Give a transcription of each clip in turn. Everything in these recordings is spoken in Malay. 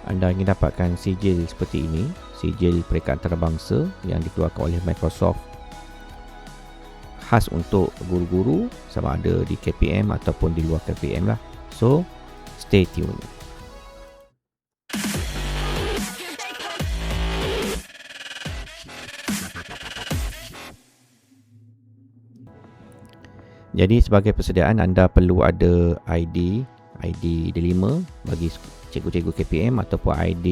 anda ingin dapatkan sijil seperti ini, sijil peringkat antarabangsa yang dikeluarkan oleh Microsoft khas untuk guru-guru, sama ada di KPM ataupun di luar KPM lah. So, stay tune. Jadi sebagai persediaan anda perlu ada ID D5 bagi cikgu-cikgu KPM ataupun ID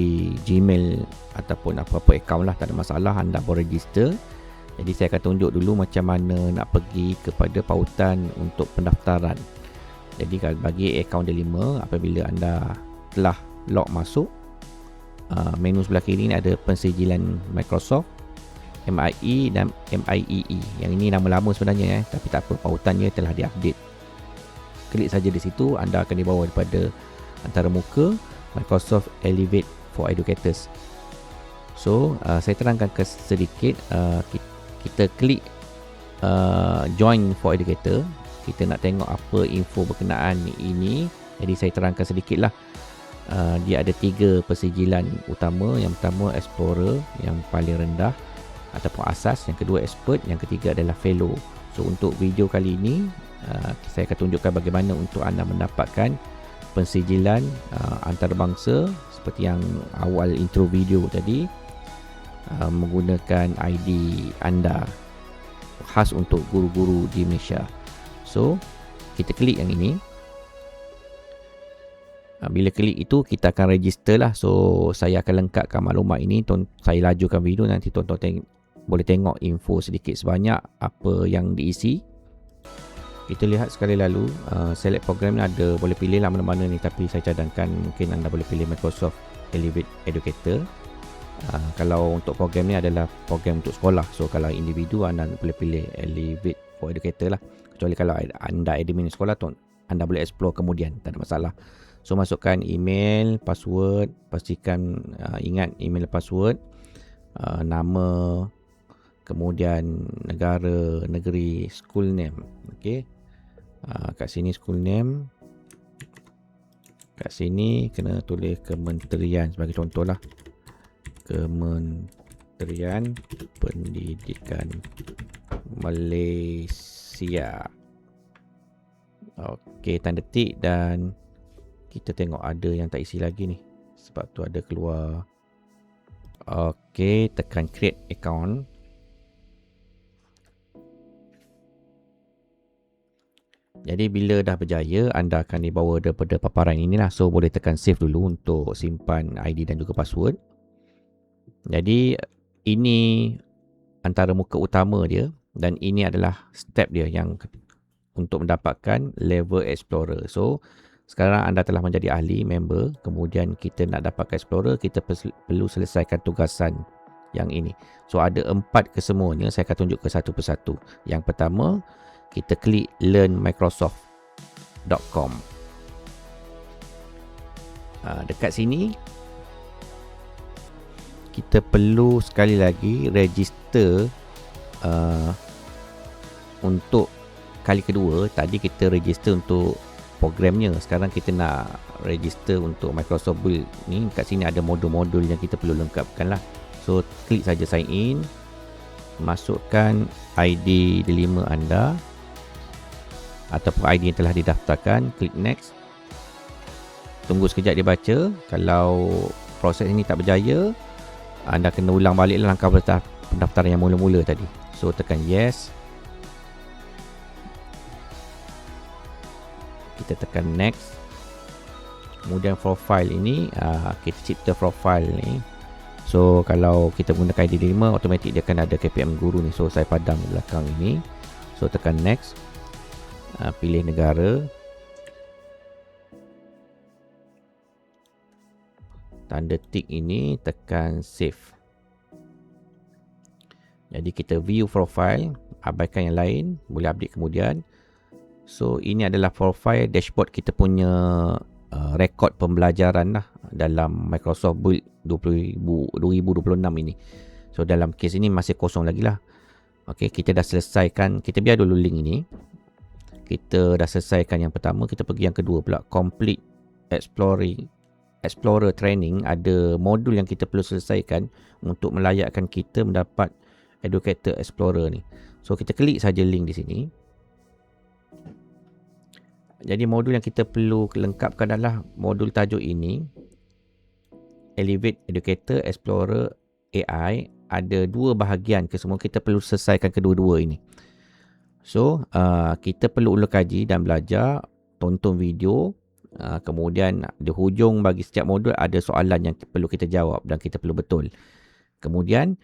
Gmail ataupun apa-apa akaun lah, tak ada masalah, anda boleh register. Jadi saya akan tunjuk dulu macam mana nak pergi kepada pautan untuk pendaftaran. Jadi kalau bagi akaun D5, apabila anda telah log masuk, menu sebelah kiri ni ada pensijilan Microsoft, MIE dan MIEE. Yang ini nama lama sebenarnya, tapi tak apa, pautannya telah diupdate. Klik saja di situ, anda akan dibawa daripada antarmuka Microsoft Elevate for Educators. So, saya terangkan sedikit, kita klik Join for Educator. Kita nak tengok apa info berkenaan ini. Jadi saya terangkan sedikit lah. Dia ada 3 persijilan utama. Yang pertama Explorer, yang paling rendah ataupun asas, yang kedua Expert, yang ketiga adalah Fellow. So untuk video kali ini, saya akan tunjukkan bagaimana untuk anda mendapatkan pensijilan antarabangsa seperti yang awal intro video tadi, menggunakan ID anda khas untuk guru-guru di Malaysia. So kita klik yang ini. Bila klik itu, kita akan register lah. So saya akan lengkapkan maklumat ini. Saya lajukan video, nanti tonton boleh tengok info sedikit sebanyak apa yang diisi. Kita lihat sekali lalu, select program ni ada, boleh pilih lah mana-mana ni, tapi saya cadangkan mungkin anda boleh pilih Microsoft Elevate Educator. Kalau untuk program ni adalah program untuk sekolah. So kalau individu, anda boleh pilih Elevate for Educator lah. Kecuali kalau anda admin sekolah tu, anda boleh explore kemudian, tak ada masalah. So masukkan email, password, pastikan ingat email password, nama, kemudian negara, negeri, school name. Okey. Kat sini school name. Kat sini kena tulis kementerian sebagai contoh lah. Kementerian Pendidikan Malaysia. Okey, tanda tik, dan kita tengok ada yang tak isi lagi ni. Sebab tu ada keluar. Okey, tekan create account. Jadi bila dah berjaya, anda akan dibawa daripada paparan inilah. So boleh tekan save dulu untuk simpan ID dan juga password. Jadi ini antara muka utama dia, dan ini adalah step dia yang untuk mendapatkan level Explorer. So sekarang anda telah menjadi ahli member, kemudian kita nak dapatkan Explorer, kita perlu selesaikan tugasan yang ini. So ada 4 kesemuanya, saya akan tunjuk ke satu persatu. Yang pertama, kita klik learnmicrosoft.com. Dekat sini kita perlu sekali lagi register untuk kali kedua. Tadi kita register untuk programnya, sekarang kita nak register untuk Microsoft Build ni. Kat sini ada modul-modul yang kita perlu lengkapkan lah. So klik saja sign in, masukkan ID D5 anda ataupun ID yang telah didaftarkan, klik next. Tunggu sekejap dia baca. Kalau proses ini tak berjaya, anda kena ulang balik langkah pendaftaran yang mula-mula tadi. So tekan yes. Kita tekan next. Kemudian profile ini, kita cipta profile ni. So kalau kita gunakan ID 5, automatik dia akan ada KPM guru ni. So saya padam di belakang ini. So tekan next. Pilih negara. Tanda tik ini, tekan save. Jadi kita view profile, abaikan yang lain, boleh update kemudian. So ini adalah profile dashboard kita punya rekod pembelajaran lah dalam Microsoft Build 2026 ini. So dalam kes ini masih kosong lagi lah. Okay, kita dah selesaikan. Kita biar dulu link ini. Kita dah selesaikan yang pertama, kita pergi yang kedua pula. Complete Explorer training, ada modul yang kita perlu selesaikan untuk melayakkan kita mendapat Educator Explorer ni. So kita klik saja link di sini. Jadi modul yang kita perlu lengkapkan adalah modul tajuk ini, Elevate Educator Explorer AI. Ada dua bahagian, kesemua kita perlu selesaikan kedua-dua ini. So kita perlu ula kaji dan belajar, tonton video. Kemudian di hujung bagi setiap modul ada soalan yang perlu kita jawab dan kita perlu betul. Kemudian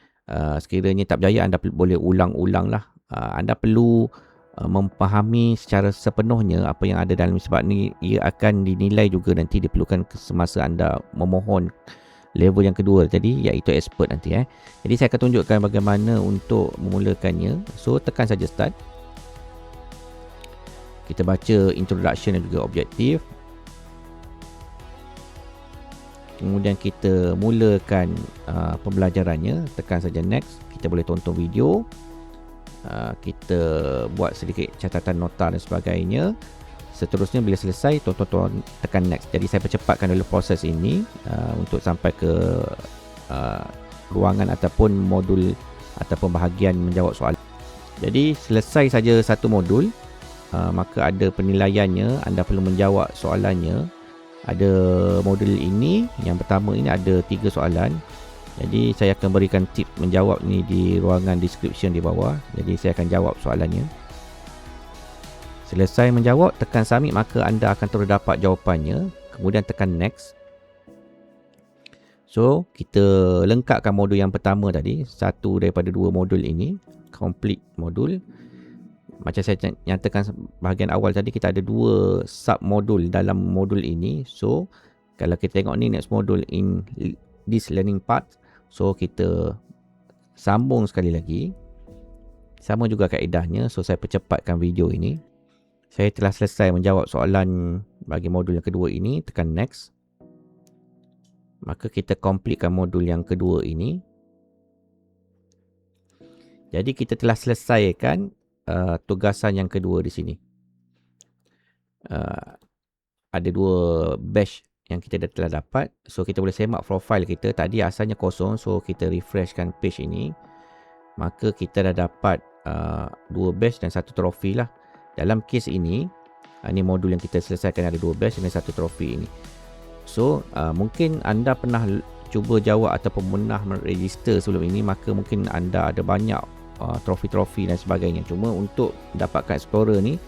sekiranya tak berjaya, anda boleh ulang-ulang lah. Anda perlu memfahami secara sepenuhnya apa yang ada dalam, sebab ni ia akan dinilai juga nanti, diperlukan semasa anda memohon level yang kedua tadi, iaitu expert nanti. Jadi saya akan tunjukkan bagaimana untuk memulakannya. So tekan saja start. Kita baca introduction dan juga objektif. Kemudian kita mulakan pembelajarannya, tekan saja next. Kita boleh tonton video, kita buat sedikit catatan nota dan sebagainya. Seterusnya bila selesai, tonton, tekan next. Jadi saya percepatkan dulu proses ini untuk sampai ke ruangan ataupun modul ataupun bahagian menjawab soalan. Jadi selesai saja satu modul, maka ada penilaiannya. Anda perlu menjawab soalannya. Ada modul ini, yang pertama ini ada 3 soalan. Jadi saya akan berikan tip menjawab ni di ruangan description di bawah. Jadi saya akan jawab soalannya. Selesai menjawab, tekan submit, maka anda akan terus dapat jawapannya. Kemudian tekan next. So kita lengkapkan modul yang pertama tadi, satu daripada 2 modul ini, complete modul. Macam saya nyatakan bahagian awal tadi, kita ada 2 sub modul dalam modul ini. So kalau kita tengok ni, next modul in this learning part. So kita sambung sekali lagi, sama juga kaedahnya. So saya percepatkan video ini. Saya telah selesai menjawab soalan bagi modul yang kedua ini, tekan next. Maka kita completekan modul yang kedua ini. Jadi kita telah selesaikan tugasan yang kedua di sini. Ada 2 batch yang kita telah dapat. So kita boleh semak profile kita. Tadi asalnya kosong, so kita refreshkan page ini. Maka kita dah dapat 2 batch dan 1 trofi lah. Dalam kes ini, ini modul yang kita selesaikan, ada 2 batch dan 1 trofi ini. So mungkin anda pernah cuba jawab ataupun pernah register sebelum ini, maka mungkin anda ada banyak trofi-trofi dan sebagainya. Cuma untuk dapatkan Explorer ni,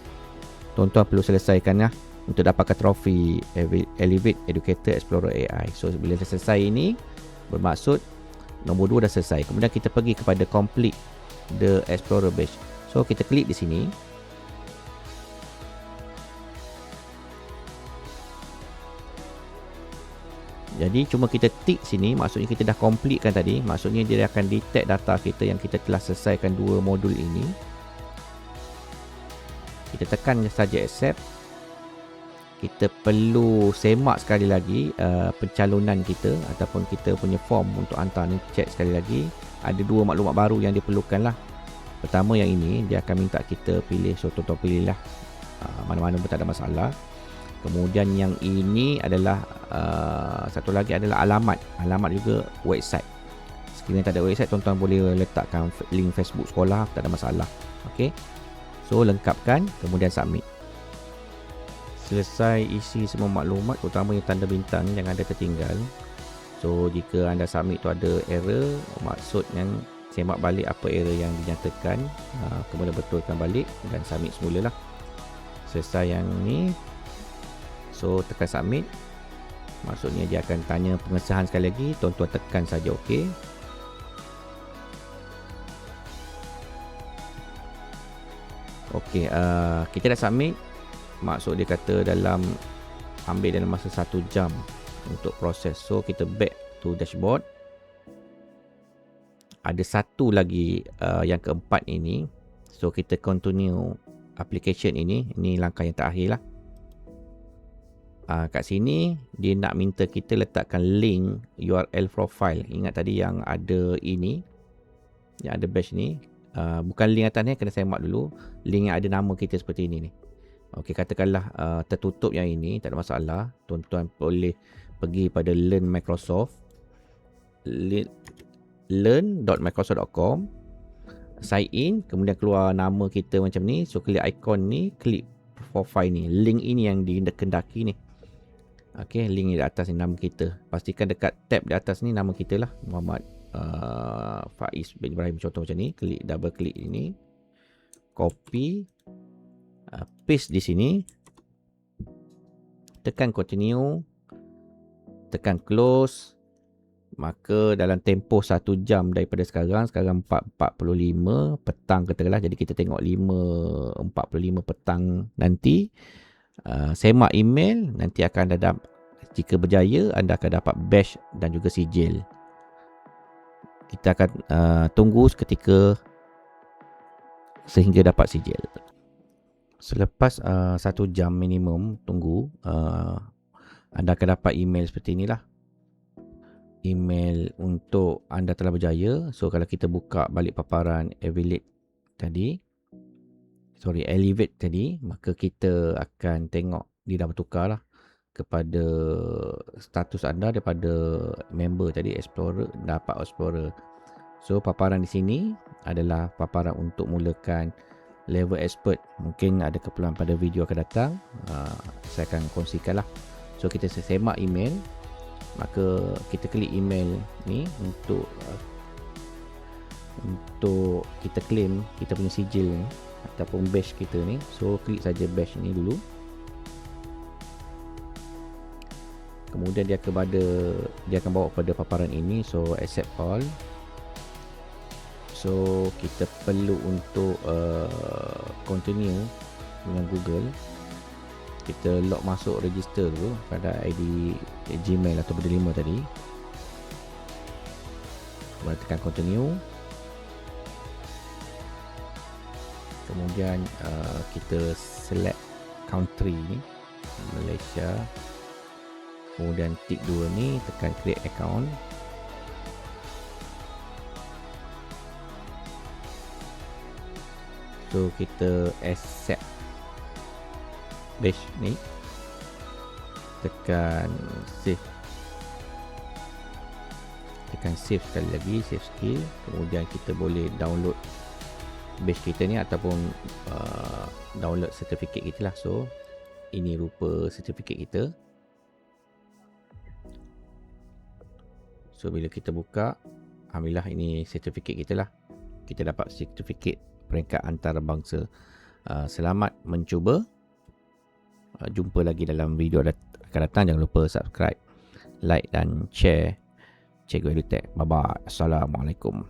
tuan-tuan perlu selesaikan lah untuk dapatkan trofi Elevate Educator Explorer AI. So bila selesai ini, bermaksud nombor 2 dah selesai. Kemudian kita pergi kepada complete the Explorer badge. So kita klik di sini. Jadi cuma kita tick sini, maksudnya kita dah complete kan tadi. Maksudnya dia akan detect data kita yang kita telah selesaikan 2 modul ini. Kita tekan saja accept. Kita perlu semak sekali lagi pencalonan kita ataupun kita punya form untuk hantar ni. Check sekali lagi. Ada 2 maklumat baru yang diperlukan lah. Pertama yang ini, dia akan minta kita pilih. So tuan-tuan pilih lah, mana-mana pun tak ada masalah. Kemudian yang ini adalah satu lagi adalah alamat juga website. Sekiranya tak ada website, tuan-tuan boleh letakkan link Facebook sekolah, tak ada masalah. Okey. So lengkapkan, kemudian submit. Selesai isi semua maklumat, terutamanya tanda bintang jangan ada tertinggal. So jika anda submit tu ada error, maksudnya semak balik apa error yang dinyatakan, kemudian betulkan balik dan submit semula lah. Selesai yang ni, so tekan submit. Maksudnya dia akan tanya pengesahan sekali lagi. Tuan-tuan tekan saja OK. OK, kita dah submit. Maksud dia kata ambil dalam masa 1 jam untuk proses. So kita back to dashboard. Ada satu lagi yang keempat ini. So kita continue application ini. Ini langkah yang terakhir lah. Kat sini dia nak minta kita letakkan link URL profile. Ingat tadi yang ada ini, yang ada badge ni, bukan link atas ni, kena semak dulu. Link yang ada nama kita seperti ini ni. Okey, katakanlah tertutup yang ini, tak ada masalah. Tuan-tuan boleh pergi pada Learn Microsoft, learn.microsoft.com, sign in, kemudian keluar nama kita macam ni. So klik ikon ni, klik profile ni, link ini yang dikendaki ni. Okey, link ni di atas ni nama kita. Pastikan dekat tab di atas ni nama kita lah, Muhammad Faiz bin Ibrahim, contoh macam ni. Klik, double klik ini, copy, paste di sini, tekan continue, tekan close. Maka dalam tempoh 1 jam daripada sekarang 4.45 petang katakanlah, jadi kita tengok 5.45 petang nanti, semak email, nanti akan ada, jika berjaya anda akan dapat badge dan juga sijil. Kita akan tunggu seketika sehingga dapat sijil. Selepas 1 jam minimum tunggu, anda akan dapat email seperti inilah. Email untuk anda telah berjaya. So kalau kita buka balik paparan Elevate tadi, maka kita akan tengok dia dah bertukar lah kepada status anda daripada member tadi, Explorer, dapat Explorer. So paparan di sini adalah paparan untuk mulakan level expert. Mungkin ada keperluan pada video akan datang, saya akan kongsikan lah. So kita semak email, maka kita klik email ni untuk kita claim kita punya sijil ni ataupun badge kita ni. So klik saja badge ni dulu, kemudian dia akan bawa pada paparan ini. So accept all. So kita perlu untuk continue dengan Google. Kita log masuk register dulu pada ID Gmail atau berdelima tadi. Kemudian tekan continue. Kemudian kita select country ni, Malaysia. Kemudian tick 2 ni, tekan create account. So kita accept badge ni, tekan save, sekali lagi, save skill. Kemudian kita boleh download badge kita ni ataupun download sertifikat kita lah. So ini rupa sertifikat kita. So bila kita buka, alhamdulillah ini sertifikat kita lah. Kita dapat sertifikat peringkat antarabangsa. Selamat mencuba. Jumpa lagi dalam video akan datang. Jangan lupa subscribe, like dan share Cikgu EduTech. Bye bye. Assalamualaikum.